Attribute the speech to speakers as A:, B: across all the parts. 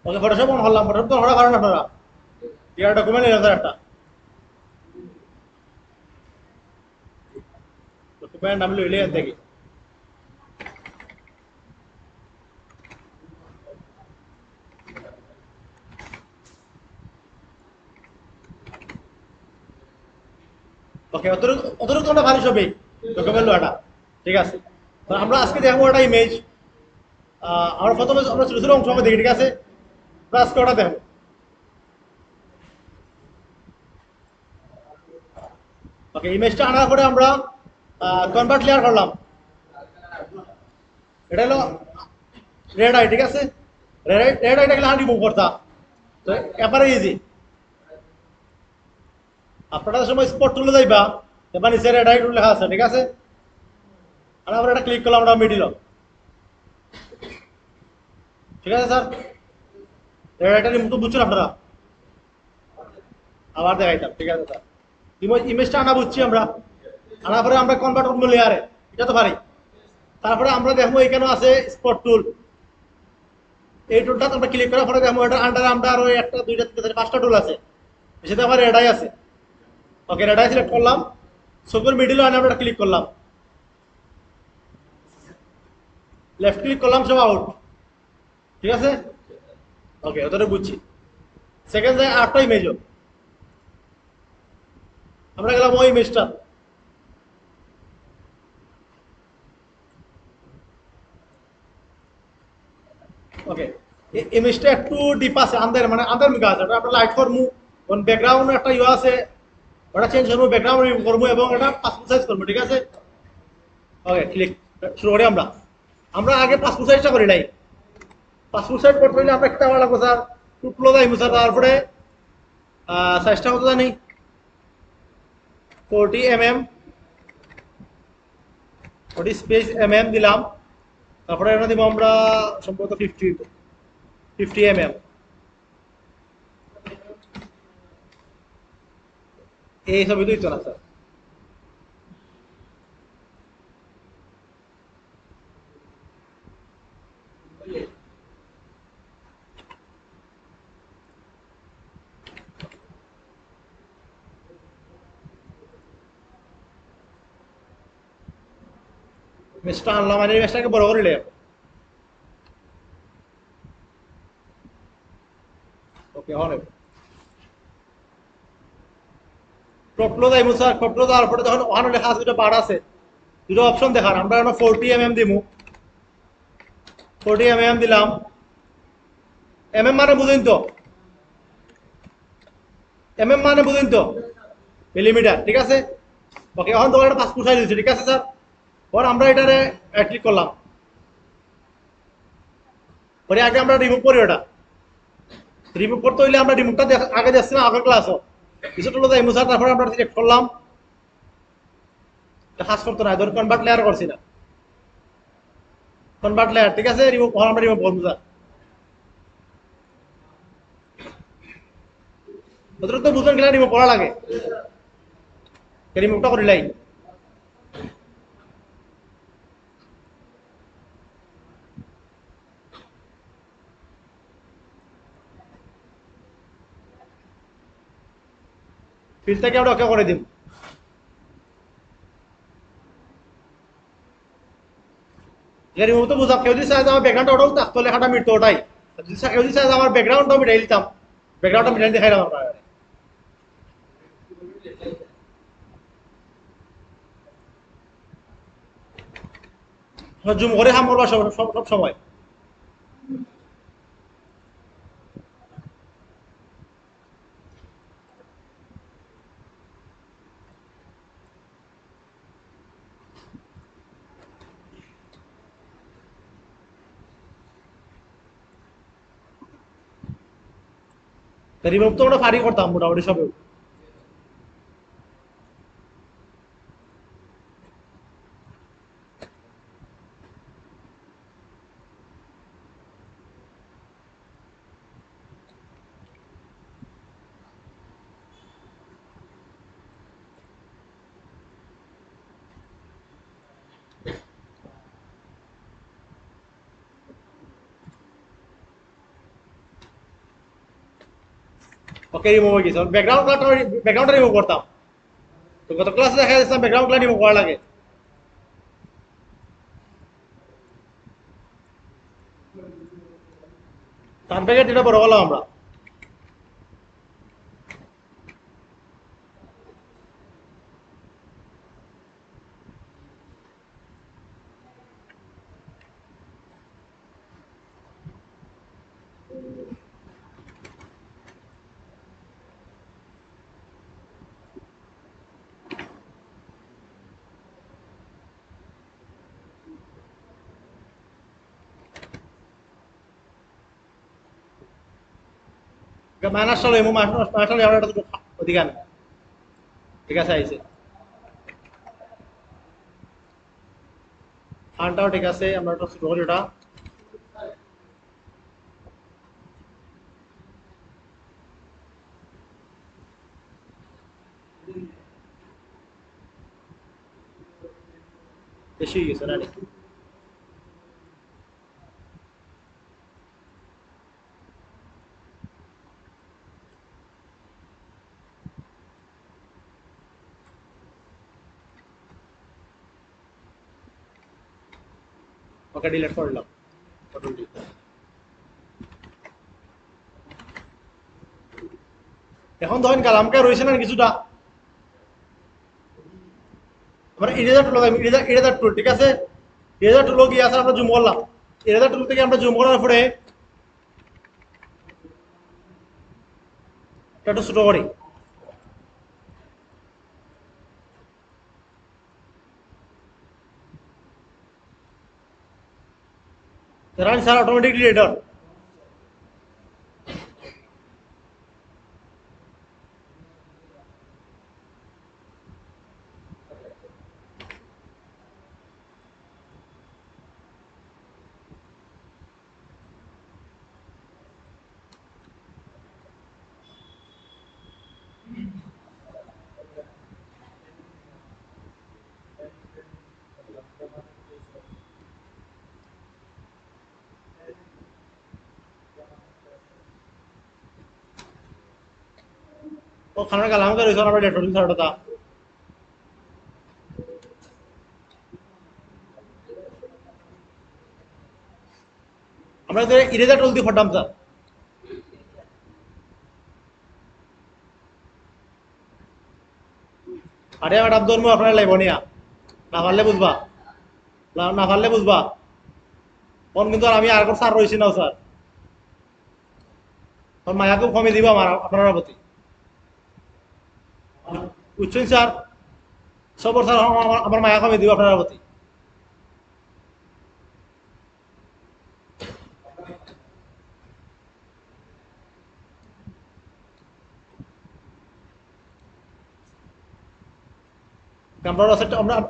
A: Okay Photoshop on করলাম, Photoshop তো হওয়ার কারণ আপনারা ইয়ার ডকুমেন্ট নিলাম স্যার, একটা ডকুমেন্ট আমি লইলে এর থেকে ওকে অতটুকু তোমরা ভালো ছবি ডকুমেন্ট লোয়াটা ঠিক আছে। তো আমরা আজকে দেখবো একটা ইমেজ, আমরা প্রথমে আমরা ছোট ছোট অংশ দেখি ঠিক আছে, আমরা আজকে ওটা দেখবো। ওকে ইমেজটা আনার পরে আমরা কনভার্ট লেয়ার করলাম, এটা হলো রেড আই ঠিক আছে। রেড আইটা গেলে রিমুভ করতা, তো এবারে ইজি আপনারা সময় স্পট তুলে যাইবা, এবার নিচে রেড আই লেখা আছে ঠিক আছে। আর আমরা এটা ক্লিক করলাম, আমরা মিডিল ঠিক আছে স্যার। রেড আইটা রিমুভ তো বুঝছেন আপনারা, আবার দেখাইতাম ঠিক আছে স্যার। ইমেজটা আনা বুঝছি আমরা, আনার পরে আমরা কনভার্ট করবো লেয়ারে, এটা তো পারি। তারপরে আমরা দেখবো এখানে আছে স্পট টুল, এই টুলটা আমরা ক্লিক করার পরে দেখবো এটা আন্ডারে আমরা আরো একটা দুইটা তিনটা চারটা পাঁচটা টুল আছে, সেটা আমার রেডাই আছে। ওকে রেডাই সিলেক্ট করলাম, সুপার মিডিল আনে আমরা ক্লিক করলাম, লেফট ক্লিক করলাম, সব আউট ঠিক আছে। ওকে ওটা বুঝছি। সেকেন্ড যায় আটটা ইমেজও, আমরা গেলাম ওই ইমেজটা। ওকে ইমেজটা একটু ডিপ আছে, আন্দার মানে আন্দার মিকা আছে, ওটা আমরা লাইট করবো, ব্যাকগ্রাউন্ড একটা ইয়ে আছে, ওটা চেঞ্জ করবো, ব্যাকগ্রাউন্ড রিমুভ করবো এবং এটা পাসপোর্ট সাইজ করবো ঠিক আছে। ওকে ক্লিক শুরু করি আমরা। আমরা আগে পাসপোর্ট সাইজটা করি নাই, পাসপোর্ট সাইজ করতে হলে আমরা একটা লাগবো স্যার, টু ক্লোজ আইমু স্যার, তারপরে সাইজটা কত জানি 40 mm, 40 স্পেস দিলাম, তারপরে এটা দিব আমরা সম্ভবত 50 mm, এই ছবি তো না স্যার। মেসটা আনলাম, মানে মেসটাকে বড় করে নিলাম। ওকে হন টপলো যাইমু স্যার, টপলো যাওয়ার পরে যখন ওখানে লেখা আছে দুটো বার আছে, দুটো অপশন দেখার, আমরা এখন 40 mm দিমু, 40 mm দিলাম। মানে বুঝেন তো, মানে বুঝেন তো মিলিমিটার ঠিক আছে। ওকে এখন তোমার একটা পাসপোর্ট সাইজ দিচ্ছে ঠিক আছে স্যার। পর আমরা এটারে ক্লিক করলাম, পরে আগে আমরা রিমুভ করি ওটা। রিমুভ করতে হইলে আমরা রিমুভটা আগে দেখছি না আগের ক্লাসও, কিছুটা হলো যাই মুসার, তারপরে আমরা সিলেক্ট করলাম, কাজ করতো না, ধর কনভার্ট লেয়ার করছি না, কনভার্ট লেয়ার ঠিক আছে, রিমুভ আমরা রিমুভ করবো স্যার। ওদের তো বুঝলেন গেলে রিমুভ করা লাগে, রিমুভটা করি লাই। ফিল্ডটাকে আমরা ওকে করে দিব। রিমুভ তো বুঝা, কেউ যদি চাই আমার ব্যাকগ্রাউন্ড ওটাও থাকতো, লেখাটা মিটতো ওটাই। কেউ যদি চাই আমার ব্যাকগ্রাউন্ডটাও মিটাই দিতাম, ব্যাকগ্রাউন্ডটা মিটাই দেখাইলাম আমরা। জুম করে হাম করবা সব সব সময়। রিমুভ তো আমরা ফারি করতাম মোটামুটি সব। ওকে রিমুভ হয়ে গেছে ব্যাকগ্রাউন্ডটা রিমুভ করতাম তো গত ক্লাসে দেখা যাচ্ছে ব্যাকগ্রাউন্ডটা রিমুভ করা লাগে টান প্যাকেট এটা বড় বললাম আমরা মাইনাসটা লইমু মাইনাসটা লই আমরা এটা অধিকার ঠিক আছে আইছে ফানটাও ঠিক আছে আমরা একটা শুরু করি ওটা বেশি হয়ে গেছে না ওকে ডিলিট করলাম এখন ধরেন কালামকে রয়েছে না কিছুটা আমরা ইরেজার টুল লাগাই ইরেজার টুল ঠিক আছে ইরেজার টুল কি আছে আমরা জুম করলাম ইরেজার টুল থেকে আমরা জুম করার পরে এটা একটু ছোট করি রান স্যার অটোমেটিকলি রেডার ওখানে কালামকে রয়েছে আমরা ডেট স্যার ওটা আমরা ইরেজার টুল দিয়ে ফটাম স্যার আরে ম্যাডাম ধর্ম আপনার লাইব নিয়া না পারলে বুঝবা না পারলে বুঝবা তখন কিন্তু আমি আর স্যার রয়েছি না স্যার তখন মায়া খুব কমে দিব আমার আপনার প্রতি বুঝছেন স্যার সবর স্যার আমার মায়া কমে দিব আপনার প্রতি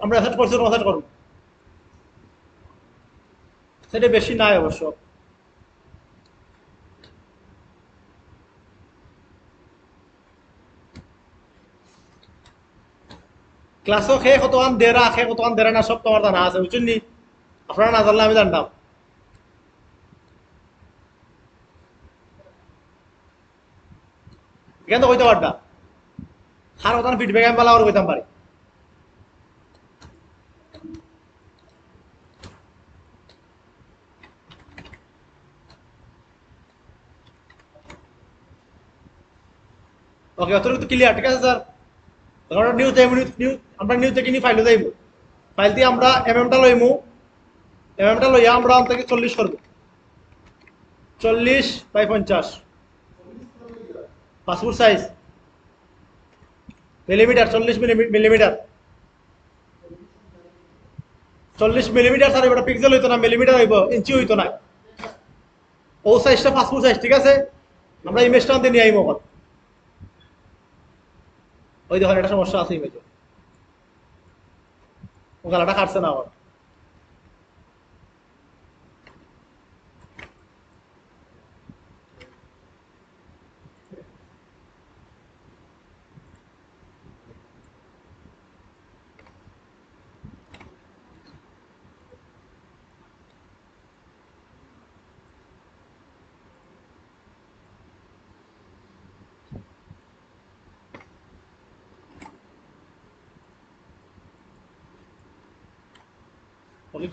A: আমরা অ্যাসেট করছি অ্যাসেট করব সেটা বেশি নাই অবশ্য ক্লাসও খেয়ে কতক্ষণ দেরা খেয়ে কতক্ষণ দেরা না সব তোমার জানা আছে বুঝছেন নি আপনারা না জানলে আমি জানতাম এখানে তো কইতে পারতা আর কতক্ষণ ফিডব্যাক আমি পালা আর কইতাম পারি ওকে অতটুকু ক্লিয়ার ঠিক আছে স্যার আমরা আমরা নিউ থেকে নিয়ে ফাইলে যাইব ফাইল দিয়ে আমরা এমএমটা লইমু এমএমটা লইয়া আমরা থেকে 40 করব 40/50 passport size millimetre 40 millimetre 40 millimetre sir এটা পিক্সেল হইতো না মিলিমিটার হইব ইঞ্চি হইতো না ও সাইজটা পাসপোর্ট সাইজ ঠিক আছে আমরা ইমেজটা আনতে নিয়ে আইব ওই দেখেন একটা সমস্যা আছে ইমেজে ও গালাটা কাটছে না আমার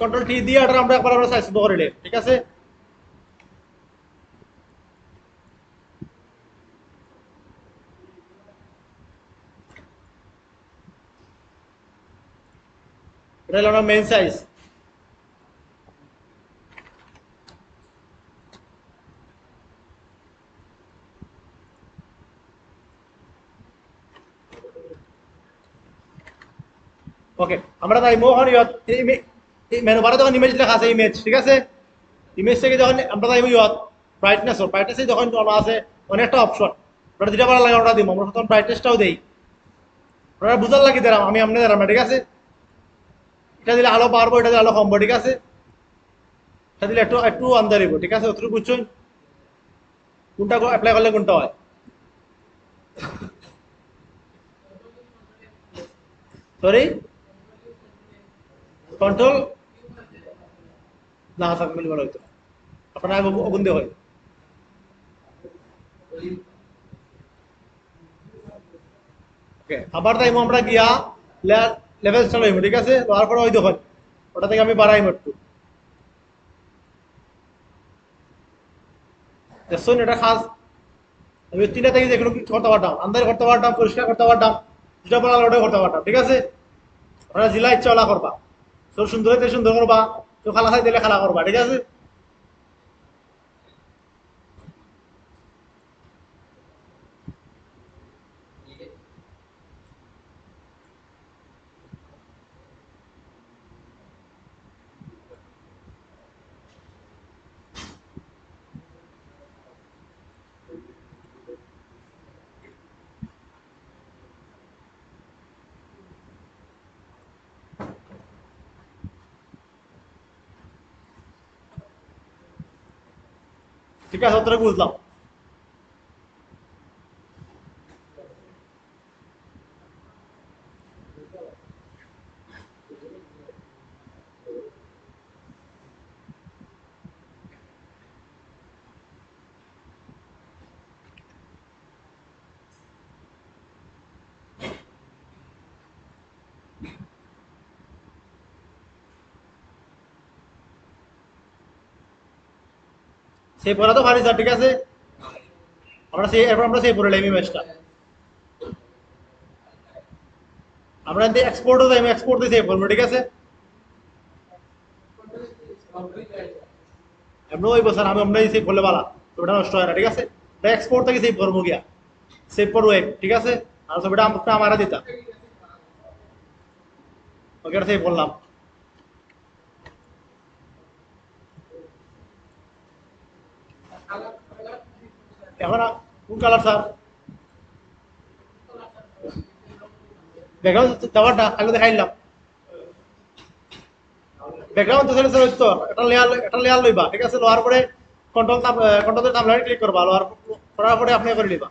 A: কন্ট্রোল টি দিয়ে এটা আমরা একবার আমরা সাইজ করে নিই, ঠিক আছে? এটা হলো আমার মেইন সাইজ। ওকে, আমরা তাই মোহন ইয়ত এই মেনু বারে যখন ইমেজ লেখা আছে ইমেজ, ঠিক আছে? ইমেজ থেকে যখন আমরা তাই ইয়ত ব্রাইটনেসে যখন আমরা আছে অনেকটা অপশন, আমরা যেটা ভালো লাগে ওটা দিব, আমরা তখন ব্রাইটনেসটাও দেই। আপনারা বুঝার লাগি দিলাম, আমি আমনে দিলাম না, ঠিক আছে? এটা দিলে আলো বাড়বো, এটা দিলে আলো কমবো, ঠিক আছে? এটা দিলে একটু একটু আন্দার হইব, ঠিক আছে? অতটুকু বুঝছেন কোনটা অ্যাপ্লাই করলে কোনটা হয়। সরি, কন্ট্রোল না থাক মিল ভালো হইতো, আপনার আগে অগুন দিয়ে হয়। ওকে, আবার তাইমো আমরা গিয়া লেভেল চালাইব, ঠিক আছে? তারপরে ওই দেখুন ওটা থেকে আমি বাড়াইম একটু, দেখুন এটা খাস। আমি তিনটা থেকে যেগুলো করতে পারতাম, আন্দাজ করতে পারতাম, পরিষ্কার করতে পারতাম, যেটা বলা ওটাই করতে পারতাম, ঠিক আছে? ওরা জিলা ইচ্ছা ওলা করবা, তোর সুন্দর হইতে সুন্দর করবা, তো খালা খাই দিলে খালা করবা, ঠিক আছে? ঠিক আছে, অতটুকু বুঝলাম। সেই পড়া তো পারি স্যার, ঠিক আছে? আমরা সেই এরপর আমরা সেই পড়ে লাইম ম্যাচটা, আমরা যদি এক্সপোর্টও যাই, এক্সপোর্ট দিয়ে সেভ করবো, ঠিক আছে? এমন ওই বছর আমি আমরা সেভ করলে বালা, তো ওটা নষ্ট হয় না, ঠিক আছে? এক্সপোর্ট থেকে সেভ করবো গিয়া, সেভ করবো এক, ঠিক আছে? আর ছবিটা আমারা দিতাম। ওকে, এটা সেভ করলাম। এখন কোন কালার স্যার? ব্যাকগ্রাউন্ড দেওয়াটা আগে দেখাইলাম। ব্যাকগ্রাউন্ড তো ছেড়ে তো এটা লেয়ার লইবা, ঠিক আছে? লোয়ার পরে কন্ট্রোল তামলারে ক্লিক করবা, লোয়ার করার পরে আপনি করে নিবা।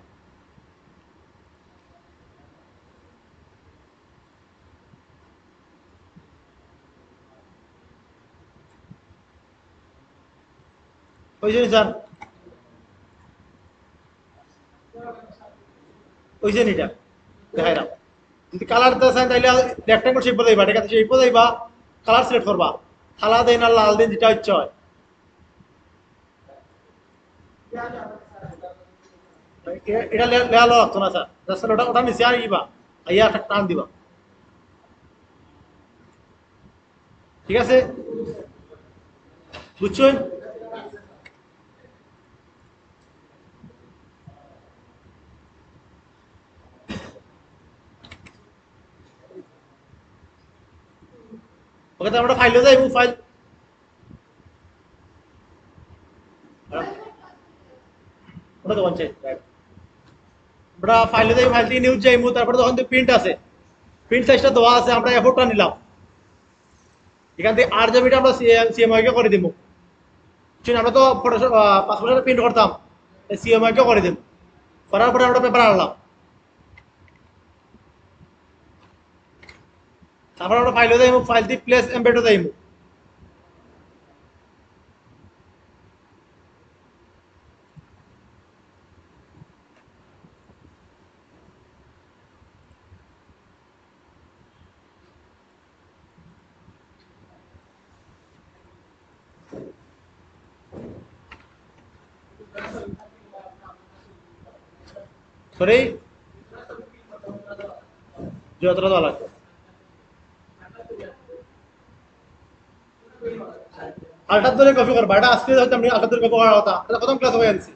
A: ওই যে স্যার, ওই যে এটা দেখাইলাম। যদি কালার দিতে চান তাহলে রেক্টাঙ্গল শেপ যাইবা, ঠিক আছে? শেপ যাইবা, কালার সিলেক্ট করবা, সাদা দেন আর লাল দেন, যেটা ইচ্ছা হয়। এটা লেয়ার লাগতো না স্যার, জাস্ট ওটা ওটা নিচে আর ইবা আইয়া একটা টান দিবা, ঠিক আছে? বুঝছেন? ওকে, তো আমরা ফাইলে যাইব, ফাইল ওটা তো বলছে আমরা ফাইলে যাই, ফাইল থেকে নিউজ যাইমু, তারপরে তখন প্রিন্ট আছে, প্রিন্ট সাইজটা দেওয়া আছে, আমরা এফোর্টটা নিলাম, এখান থেকে আর জিবিটা আমরা সিএমআই কে করে দিব। আমরা তো পাসপোর্টে প্রিন্ট করতাম, সিএমআই কে করে দিব, করার পরে আমরা পেপার আনলাম, তারপর আমরা ফাইলে যাইমু, ফাইল দিয়ে প্লেস এমবেডে যাইমু। সরি যতটা দেওয়া লাগবে আলটার ধরে কপি করবা এটা আজকে হয়তো আমি আলটার ধরে কপি করার কথা এটা প্রথম ক্লাস হয়ে আনছি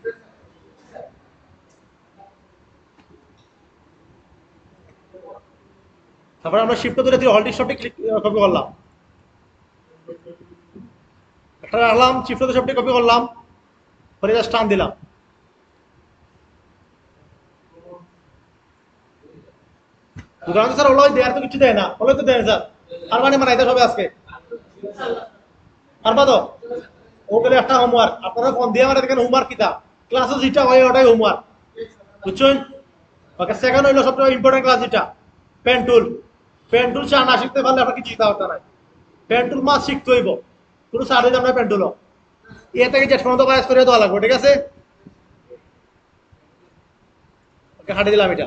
A: তারপরে আমরা শিফট ধরে হলটি সবটি ক্লিক কপি করলাম একটা রাখলাম শিফট ধরে সবটি কপি করলাম পরে জাস্ট টান দিলাম দোকান স্যার ওগুলো দেয়ার তো কিছু দেয় না ওগুলো তো দেয় স্যার আর মানে মানাইতে হবে আজকে পারবা তো ওগুলো একটা হোমওয়ার্ক আপনারা ফোন দিয়ে আমার দেখেন হোমওয়ার্ক কিতা ক্লাসে যেটা হয় ওটাই হোমওয়ার্ক বুঝছেন ওকে সেকেন্ড হইলো সবচেয়ে ইম্পর্টেন্ট ক্লাস যেটা পেন টুল চা না শিখতে পারলে আপনার কিছু শিখতে হতে নাই পেন টুল মাস শিখতে হইব কোনো সার হইতে আমরা পেন টুল এ থেকে যে পর্যন্ত কাজ করে দেওয়া লাগবে ঠিক আছে ওকে হাঁটি দিলাম এটা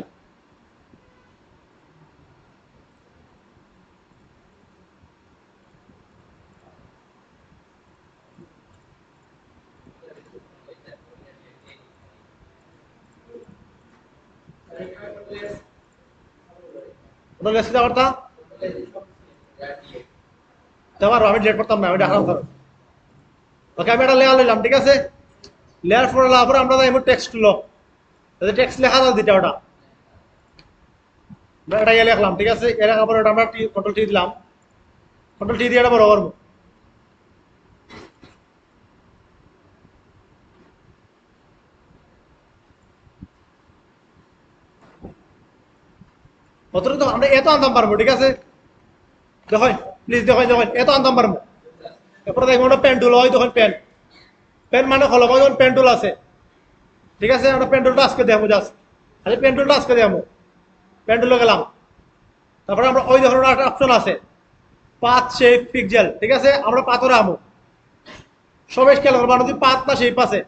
A: ওটা লেসি দেওয়ার তা দেওয়ার আমি ডেট করতাম না আমি দেখালাম স্যার ওকে আমি একটা লেয়ার লইলাম ঠিক আছে লেয়ার পরে আমরা যাই টেক্সট লো টেক্সট লেখা দাও দিটা ওটা এটা ইয়ে লিখলাম ঠিক আছে এর লেখার পরে ওটা আমরা কন্ট্রোল টি দিলাম কন্ট্রোল টি দিয়ে এটা বড় করবো অতটা তো আমরা এত আনতাম পারবো ঠিক আছে দেখুন প্লিজ দেখুন এত আনতাম পারবো এরপরে দেখবো ওটা পেন টুল হয় তখন পেন মানে হলো যখন পেন টুল আছে ঠিক আছে আমরা পেন টুলটা আজকে দেবো জাস্ট আচ্ছা পেন টুলটা আজকে দেবো পেন টুলে গেলাম তারপরে আমরা ওই ধরনের একটা অপশন আছে পাথ শেপ পিক্সেল ঠিক আছে আমরা পাথরে আমো সবাই খেয়াল করবা যদি পাথ না শেপ আছে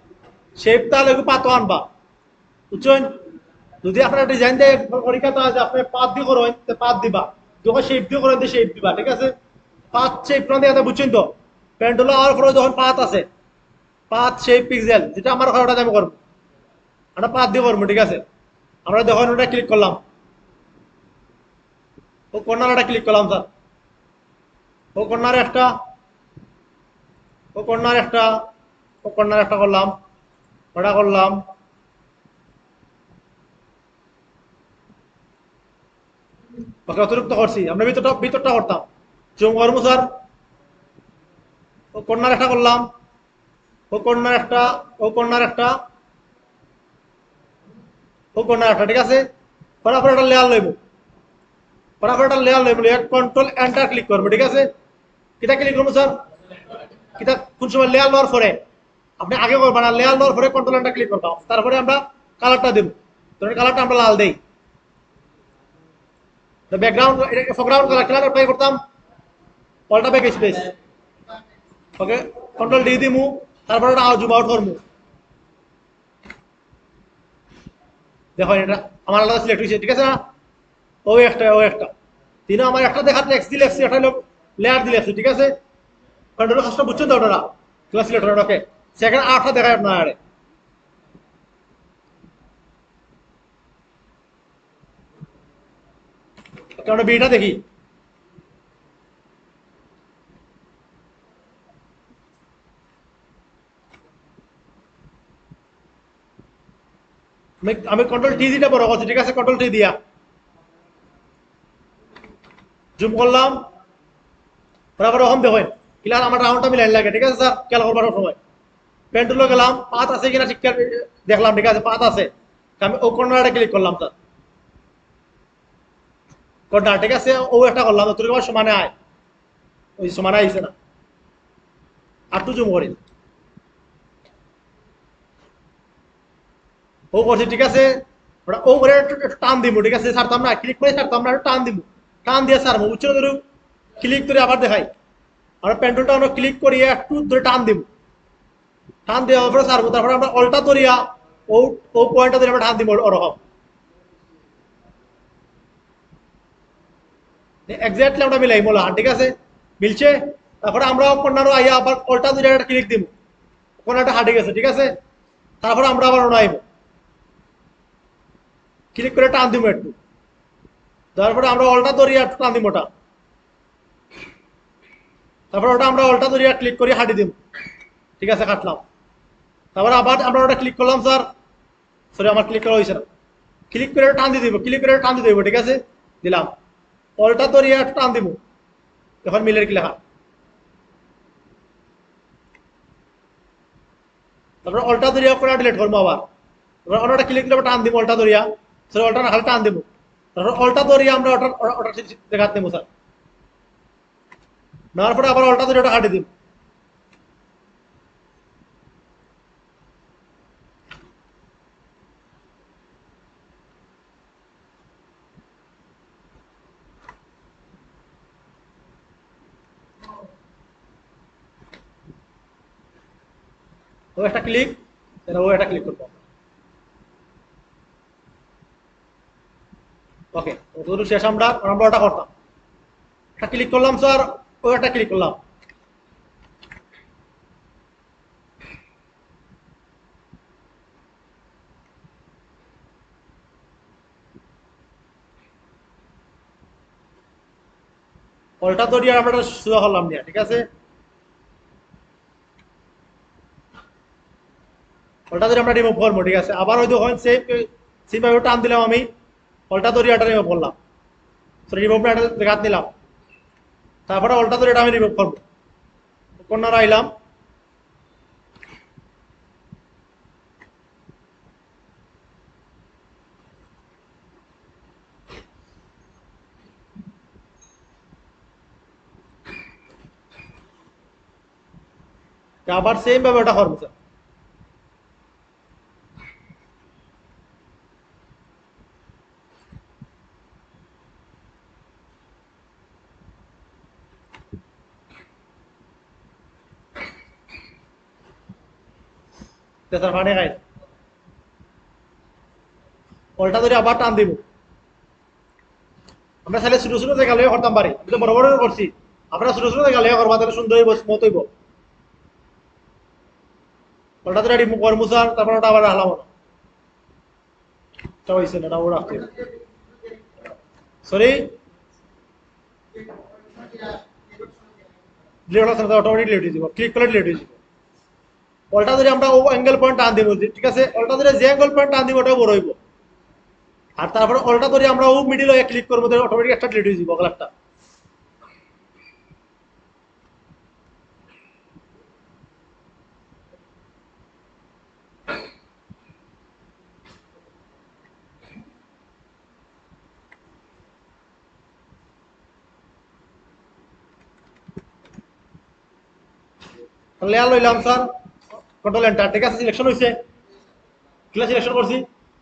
A: শেপ তাহলে পাথও আনবা বুঝছেন যদি আপনার ডিজাইন দিয়ে পরীক্ষা তো আছে আপনি পাথ দিয়ে করেন পাথ দিবা যখন শেপ দিয়ে করেন শেপ দিবা ঠিক আছে পাথ শেপ না দিয়ে বুঝছেন তো পেন টুল আর পরে যখন পাথ আছে পাথ শেপ পিক্সেল যেটা আমার ওটা আমি করবো আমরা পাথ দিয়ে করবো ঠিক আছে আমরা যখন ওটা ক্লিক করলাম ও কর্নারটা ক্লিক করলাম স্যার ও কর্নার একটা ও কর্নার একটা ও কর্নার একটা করলাম ওটা করলাম ওকে অতিরিক্ত করছি আমরা ভিতরটা করতাম জুম করবো স্যার ও কর্নার একটা করলাম ও কর্নার একটা ও কর্নার একটা ও কর্নার একটা ঠিক আছে ফটাফট একটা লেয়ার লইব ফটাফট একটা লেয়ার লইব কন্ট্রোল এন্টার ক্লিক করবো ঠিক আছে কিটা ক্লিক করবো স্যার কিটা কোন সময় লেয়ার লওয়ার পরে আপনি আগে করবেন না লেয়ার লওয়ার পরে কন্ট্রোল এন্টার ক্লিক করবো তারপরে আমরা কালারটা দেব ধরেন কালারটা আমরা লাল দেই ব্যাকগ্রাউন্ড ফরগ্রাউন্ড কালার অ্যাপ্লাই করতাম alt back space okay control D দিমু তারপরে জুম আউট করবো দেখো এটা আমার আলাদা সিলেক্ট হয়েছে ঠিক আছে না ও একটা তিন আমার একটা দেখা টেক্সট দিয়ে লেখছি একটা লেয়ার দিয়ে লেখছি ঠিক আছে কন্ট্রোল কষ্ট বুঝছেন তো ওটা ক্লাস সিলেক্ট ওকে সেকেন্ড আটটা দেখায় আপনার আরে আমরা বিটা দেখি আমি কন্ট্রোল টি দিটা বড় করছি ঠিক আছে কন্ট্রোল টি দিয়া জুম করলাম বরাবর ওরকম দেখেন ক্লিয়ার আমার রাউন্ডটা মিলাই লাগে ঠিক আছে স্যার খেয়াল করবার সময় পেন্টুলো গেলাম পাত আছে কিনা ঠিক দেখলাম ঠিক আছে পাত আছে আমি ও কর্নারটা ক্লিক করলাম স্যার কর্নার ঠিক আছে ও একটা করলাম তোর সমানে আয় ওই সমানে আইছে না আর টু জুম করি ও করছি ঠিক আছে ওটা ও করে একটু টান দিব ঠিক আছে ছাড়তাম না ক্লিক করে ছাড়তাম না একটু টান দিব টান দিয়ে ছাড়বো উচ্চ ধরু ক্লিক করে আবার দেখাই আমরা পেন্টুলটা আমরা ক্লিক করিয়ে একটু ধরে টান দিব টান দেওয়ার পরে ছাড়বো তারপরে আমরা অল্টা ধরিয়া ও ও পয়েন্টটা ধরে আমরা টান দিব ওরকম এক্স্যাক্টলি আমরা মিলাই বলা ঠিক আছে মিলছে তারপরে আমরা কর্নারও আইয়া আবার অল্টা ধরে একটা ক্লিক দিব কর্নারটা হাঁটে গেছে ঠিক আছে তারপরে আমরা আবার ওনাইব ক্লিক করে টান দিব একটু, তারপরে আমরা অলটা ধরিয়া একটু টান দিব ওটা, তারপরে ওটা আমরা অলটা ধরিয়া ক্লিক করে হাঁটি দিব, ঠিক আছে কাটলাম। তারপরে আবার আমরা ওটা ক্লিক করলাম স্যার, সরি আমার ক্লিক করা হয়েছে না, ক্লিক করে টান দিয়ে দিব, ক্লিক করে টান দিয়ে দিব, ঠিক আছে দিলাম, অলটা ধরিয়া একটু টান দিব, এখন মিলের কি লেখা, তারপরে অলটা ধরিয়া করে ডিলিট করবো আবার, তারপরে অন্যটা ক্লিক করে টান দিব অলটা ধরিয়া, সরি অলটা না খালি টান দিব, তারপর অলটা ধরিয়া আমরা ওটা ওটা দেখাতে নেবো স্যার, নেওয়ার পরে আবার অলটা ধরে ওটা কাটি দিব, ও একটা ক্লিক, ও একটা ক্লিক করবো, ওকে ওটা শেষ, আমরা আমরা ওটা করতাম, একটা ক্লিক করলাম স্যার, ও একটা ক্লিক করলাম, অলটা ধরিয়া আমরা সোজা করলাম নিয়ে, ঠিক আছে অলটা ধরে আমরা রিমুভ করবো, ঠিক আছে আবার ওই দেখুন সেম সেম ভাবে টান দিলাম আমি, অলটা ধরিয়া এটা রিমুভ করলাম, রিমুভ এটা দেখাত নিলাম, তারপরে অলটা ধরে এটা আমি রিমুভ করবো, কর্নার আইলাম, আবার সেম ভাবে ওটা করবো স্যার, স্যার ফানে খাই, অলটা ধরে আবার টান দিব, আমরা চাইলে ছোট ছোট জায়গা লয়ে করতাম পারি, আমি তো বড় বড় করছি, আমরা ছোট ছোট জায়গা লয়ে করবা তাহলে সুন্দর হইব, স্মুথ হইব, অলটা ধরে রিমুভ করবো স্যার, তারপর ওটা আবার হালাম না, এটা হয়েছে না, এটা ও রাখতে, সরি ডিলিট হচ্ছে না, অটোমেটিক ডিলিট হয়ে যাব, ক্লিক করলে ডিলিট হয়ে যাব, অলটা ধরে আমরা ও অ্যাঙ্গেল পয়েন্ট টান দিব, ঠিক আছে অলটা ধরে যে অ্যাঙ্গেল পয়েন্ট টান দিব ওটাও বড় হইব, আর তারপরে অলটা ধরে আমরা ও মিডিল হয়ে ক্লিক করবো, অটোমেটিক একটা ডিলিট হয়ে যাব একটা, লেয়ার লইলাম স্যার, কন্ট্রোল এন্টার, ঠিক আছে সিলেকশন হয়েছে, ক্লাস সিলেকশন করছি,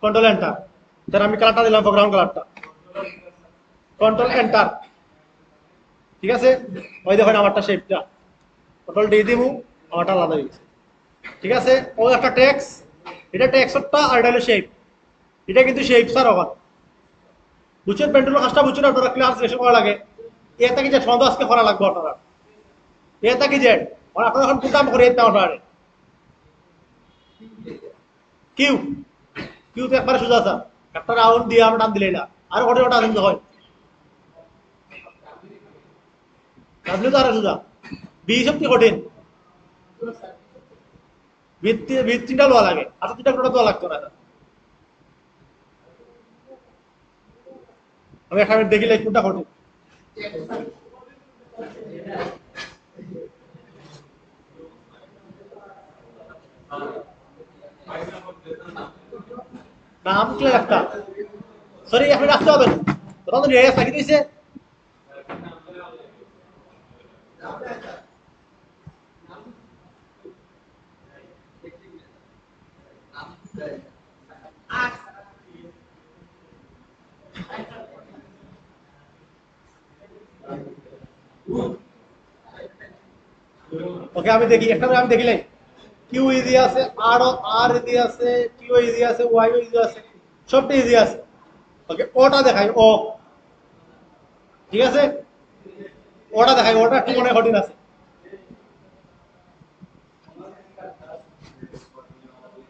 A: কন্ট্রোল এন্টার, স্যার আমি কালারটা দিলাম ব্যাকগ্রাউন্ড কালারটা, কন্ট্রোল এন্টার, ঠিক আছে ওই দেখেন আমারটা শেপটা, কন্ট্রোল ডি দিমু, আমারটা আলাদা হয়ে গেছে, ঠিক আছে ও একটা টেক্স, এটা টেক্সটটা আর এটা হলো শেপ, এটা কিন্তু শেপ স্যার ওখান বুঝছেন, পেন্টুলের কাজটা বুঝছেন আপনারা, ক্লাস সিলেকশন করা লাগে, এটা কি যে ছন্দ আজকে করা লাগবে আপনারা, এটা কি জেড, মানে আপনারা এখন কোনটা করে দিতে আপনারা, কিউ, কিউ তো একবারে সোজা স্যার, একটা রাউন্ড দিয়ে আমরা টান দিলেই না, আর ওটা ওটা কিন্তু হয়, ডাব্লিউ তো আরো সোজা, বি সবচেয়ে কঠিন, ভিত্তিটা লোয়া লাগে, আর তিনটা কোনটা দেওয়া লাগতো না, আমি একটা মিনিট দেখিলে কোনটা কঠিন, নাম কি একটা, সরি এখন রাখতে হবে না, তখন তো রেস লাগিয়ে দিয়েছে, ওকে আমি দেখি একটা, আমি দেখিলাই কিউ ইজি আছে, আর আর ইজি আছে, কিউ ইজি আছে, ওয়াই ইজি আছে, সবটা ইজি আছে, ওকে ওটা দেখাই ও, ঠিক আছে ওটা দেখাই, ওটা একটু মনে কঠিন আছে,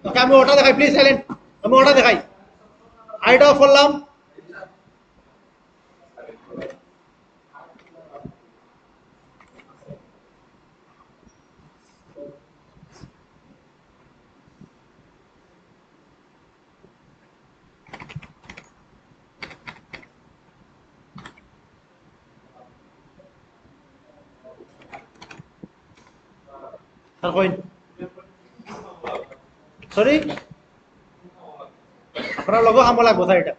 A: ওকে আমি ওটা দেখাই, প্লিজ সাইলেন্ট, আমি ওটা দেখাই, আইটা অফ করলাম। স্যার কইন সরি আপনার লগে হামা লাগবো স্যার এটা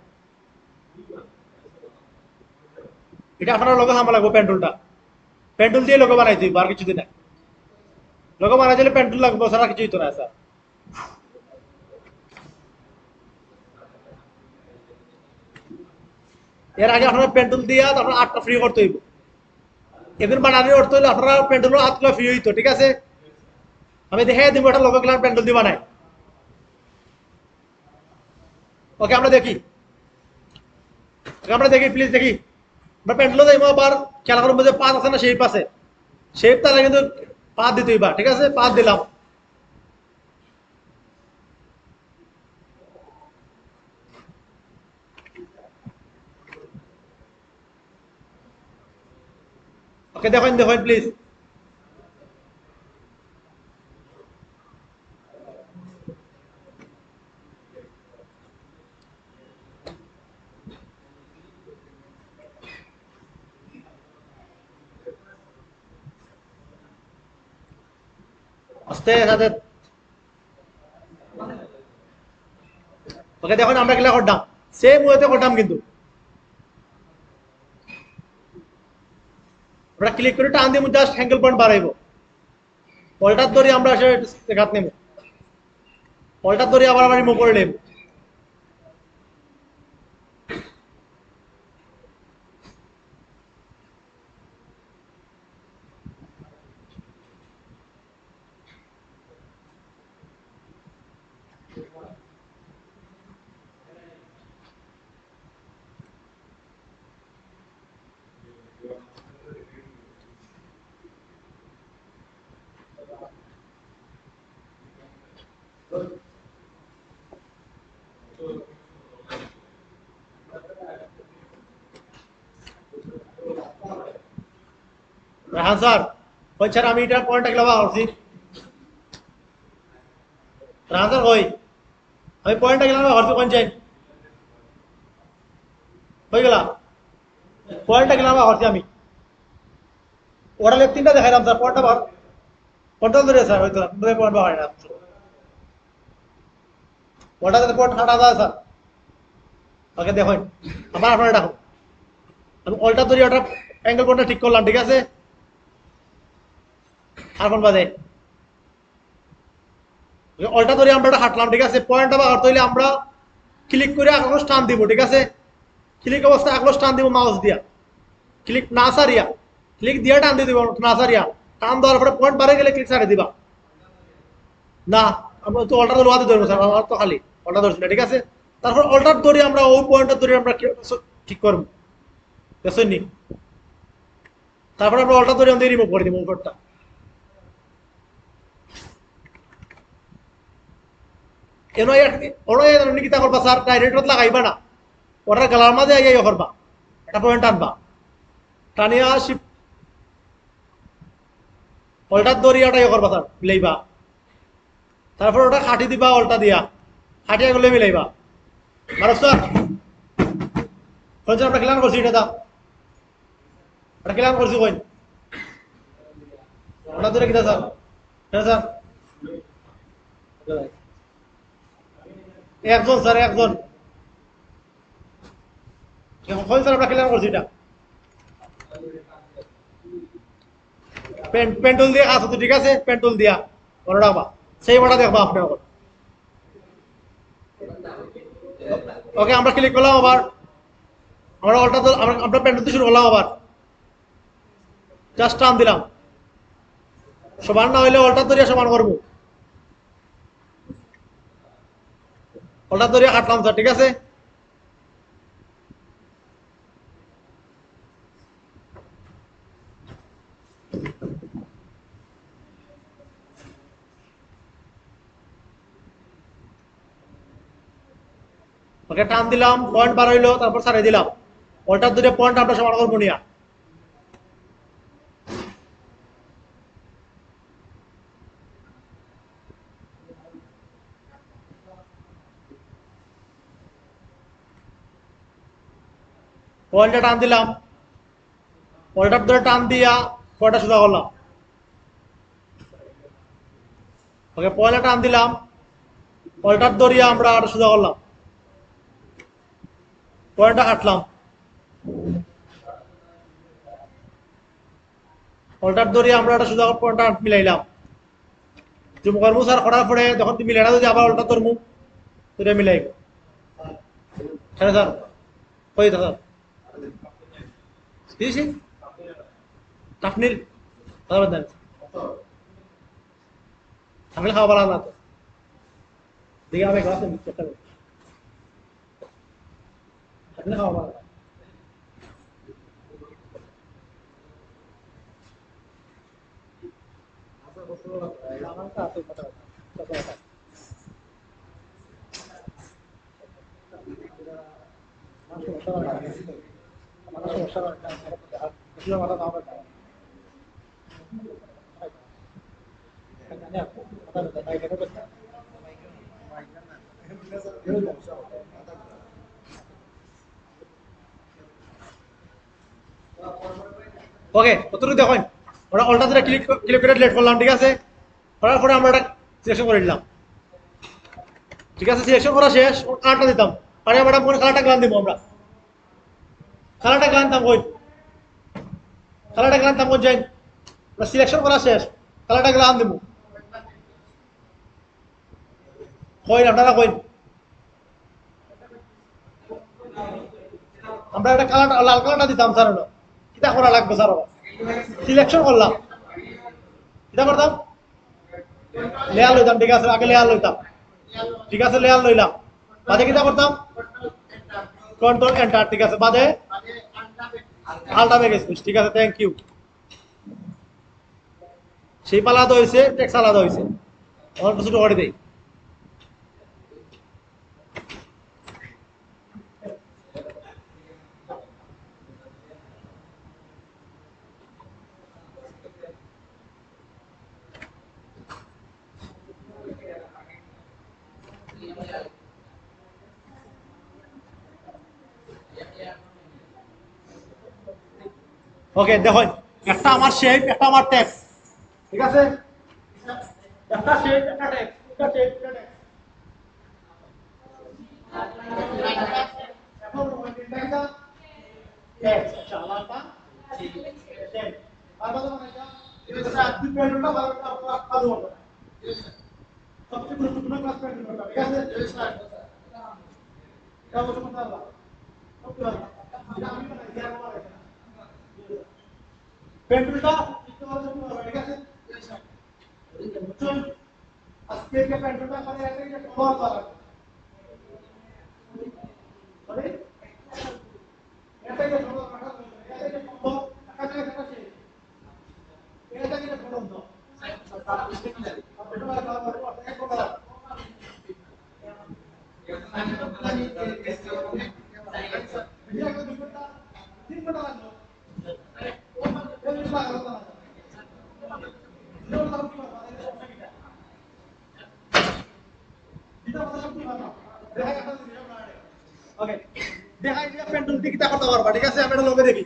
A: এটা আপনার লগে হামা লাগবো পেন্টুলটা পেন্টুল দিয়ে লোগো বানাই দিই আর কিছু দিন লোগো বানাই দিলে পেন্টুল লাগবো স্যার আর কিছুই তো না স্যার এর আগে আপনারা পেন্টুল দিয়া তারপর 8টা ফ্রি করতে হইব এদিন বানানোর অর্থ হলে আপনারা পেন্টুল 8টা ফ্রি হইতো ঠিক আছে আমি দেখাই দিব একটা লোগো গ্লান পেন্টুল দিয়ে বানাই ওকে আমরা দেখি আমরা দেখি প্লিজ দেখি আমরা পেন্টুল যাইব আবার খেলা করার মধ্যে পাঁচ আছে না শেপ আছে শেপ তাহলে কিন্তু পাঁচ দিতে হইবা ঠিক আছে পাঁচ দিলাম ওকে দেখেন দেখেন প্লিজ আস্তে সাথে ওকে দেখুন আমরা গেলা করতাম সেম ওয়েতে করতাম কিন্তু আমরা ক্লিক করে টান দিব জাস্ট হ্যাঙ্গেল পয়েন্ট বাড়াইবো পলটার ধরে আমরা দেখাত নেব পলটার ধরে আবার আবার রিমুভ করে নেব রাহান স্যার ওই স্যার আমি এটা পয়েন্টটা গেলাম করছি রাহান স্যার ওই আমি পয়েন্টটা গেলাম করছি কোন চাই হয়ে গেল পয়েন্টটা গেলাম করছি আমি ওরা লেফট তিনটা দেখাইলাম স্যার পয়েন্টটা বার কন্ট্রোল ধরে স্যার হয়তো পয়েন্ট হয় না ওটা যাতে পয়েন্ট হাঁটা যায় স্যার ওকে দেখুন আমার আপনারা দেখুন আমি অল্টা ধরে ওটা অ্যাঙ্গেল পয়েন্টটা ঠিক করলাম ঠিক আছে আর কোন বাজে অল্টা ধরে আমরা ওটা হাঁটলাম ঠিক আছে পয়েন্টটা বা হতে হইলে আমরা ক্লিক করে আগলো টান দিব ঠিক আছে ক্লিক অবস্থায় আগলো টান দিব মাউস দিয়া ক্লিক না সারিয়া ক্লিক দিয়ে টান দিয়ে দিব না সারিয়া টান দেওয়ার পরে পয়েন্ট বাড়ে গেলে ক্লিক সারিয়ে দিবা না আমরা তো অল্টার লোহাতে ধরবো স্যার আমার তো খালি অল্টা ধরছি না ঠিক আছে তারপর অল্টার ধরে আমরা ওই পয়েন্টটা ধরে আমরা ঠিক করবো দেখছেন নি তারপরে আমরা অল্টার ধরে আমাদের রিমুভ করে দিব উপরটা এনো ওরা এমনি কিতা করবা স্যার ডাইরেক্টর লাগাইবা না ওটার গালার মাঝে আইয়া করবা একটা পয়েন্ট টানবা টানিয়া শিপ অল্টার দড়িয়া ওটা ইয়ে করবা স্যার মিলাইবা তারপর ওটা খাটি দিবা অল্টা দিয়া খাটিয়া গুলো মিলাইবা মারো স্যার আমরা ক্লান করছি এটা দাও এটা ক্লান করছি কইন ওটা ধরে কিতা স্যার হ্যাঁ স্যার একজন স্যার একজন কইন স্যার আমরা ক্লান করছি এটা পেন্টুল দিয়ে আছে তো ঠিক আছে পেন্টুল দিয়া মনে রাখবা সেই ওটা দেখবা আপনার ওকে আমরা ক্লিক করলাম আবার আমরা অল্টা আমরা পেন্টুল দিয়ে শুরু করলাম আবার জাস্ট টান দিলাম সমান না হইলে অল্টা ধরিয়া সমান করবো অল্টা ধরিয়া কাটলাম স্যার ঠিক আছে ওকে টান দিলাম, পয়েন্ট বার হইলো, তারপর ছাড়াই দিলাম। ওটার দুটো পয়েন্ট আমরা সমান করবো নিয়া। পয়েন্টটা টান দিলাম, পয়েন্টার ধরে টান দিয়া পয়েন্টটা সোজা করলাম। ওকে পয়লা টান দিলাম, পয়েন্টার ধরিয়া আমরা আটা সোজা করলাম, পয়েন্টটা কাটলাম, পয়েন্টার ধরিয়া আমরা আটা সোজা পয়েন্টটা মিলাইলাম। তুমি কর্ম স্যার করার পরে যখন তুমি মিলাই না যদি আবার উল্টা ধরমু সেটা মিলাইব। হ্যাঁ স্যার কই স্যার দিয়েছি আপনি কথা দেন থাকলে খাওয়া ভালো না তো দেখে আমি গ্লাসে চেষ্টা করি থাকলে খাওয়া ভালো না। আমার তো আছে কথা কথা সমস্যা মাথা দাও ওকে কতটুকু দেখুন ওরা অল্টা ধরে ক্লিক ক্লিক করে লেট করলাম, ঠিক আছে। করার পরে আমরা এটা সিলেকশন করে নিলাম, ঠিক আছে। সিলেকশন করা শেষ, কালারটা দিতাম, পারে ম্যাডাম কোন কালারটা গ্লান দিব আমরা, কালারটা গ্লানতাম কই, কালারটা গ্লানতাম কোন যাই, সিলেকশন করা শেষ, কালারটা গ্লান দিব কই আপনারা কই। আমরা একটা কালার লাল কালারটা দিতাম স্যার, হলো কিটা করা লাগবে স্যার, সিলেকশন করলাম, কিটা করতাম লেয়ার লইতাম, ঠিক আছে। আগে লেয়ার লইতাম, ঠিক আছে, লেয়ার লইলাম, বাদে কিটা করতাম কন্ট্রোল এন্টার, ঠিক আছে, বাদে আলটা বেগে সুইচ, ঠিক আছে, থ্যাংক ইউ। সেই আলাদা হয়েছে, টেক্স আলাদা হয়েছে, অল্প ছোট করে দেই। ওকে দেখুন, একটা আমার শেপ, একটা আমার টেক্সট, ঠিক আছে। একটা শেপ, একটা টেক্সট, একটা শেপ, একটা টেক্সট। এখন এটা টেক্সট আচ্ছা আলাদা শেপ আর বাদ বাকি এটা স্যার দুই পয়েন্টটা বারোটা কাজ হবে সবচেয়ে গুরুত্বপূর্ণ ক্লাস পয়েন্টটা, ঠিক আছে স্যার। এটা বলতে পারবা ওকে এটা আমি বানাই দিলাম আমার পেন্টুলটা ইস্তেমাল করতে হবে, ঠিক আছে স্যার। চল আজকে যে পেন্টুলটা করে আছে এটা কভার করা মানে এটা যে ছোট কাটা এটা যে ছোট কাটা কাটা আছে এটা যে ছোট দাও তার মিস্টেক নেই এটা লাগা করব এক কথা এটা কত ঘন্টা 3 ঘন্টা লাগলো ওকে দেখা এটা পেন্টুল টিকিটা করতে পারবা, ঠিক আছে। আমি এটা লগে দেখি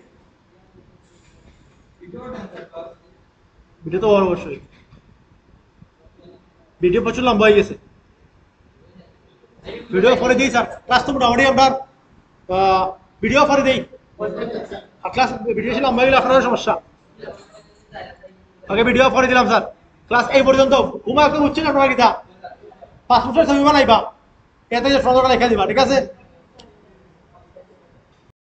A: ভিডিও তো বড় অবশ্যই, ভিডিও প্রচুর লম্বা হয়ে গেছে। ভিডিও পরে দিই স্যার, ক্লাস তো মোটামুটি আপনার ভিডিও পরে দিই, আর ক্লাস ভিডিও ছিল লম্বা হয়ে গেলে আপনার সমস্যা। ওকে ভিডিও পরে দিলাম স্যার, ক্লাস এই পর্যন্ত। ঘুমা একদম বুঝছেন আপনারা কিতা 5 মিনিটের ছবি বানাইবা, এতে যে ফ্রন্টটা লেখা দিবা, ঠিক আছে।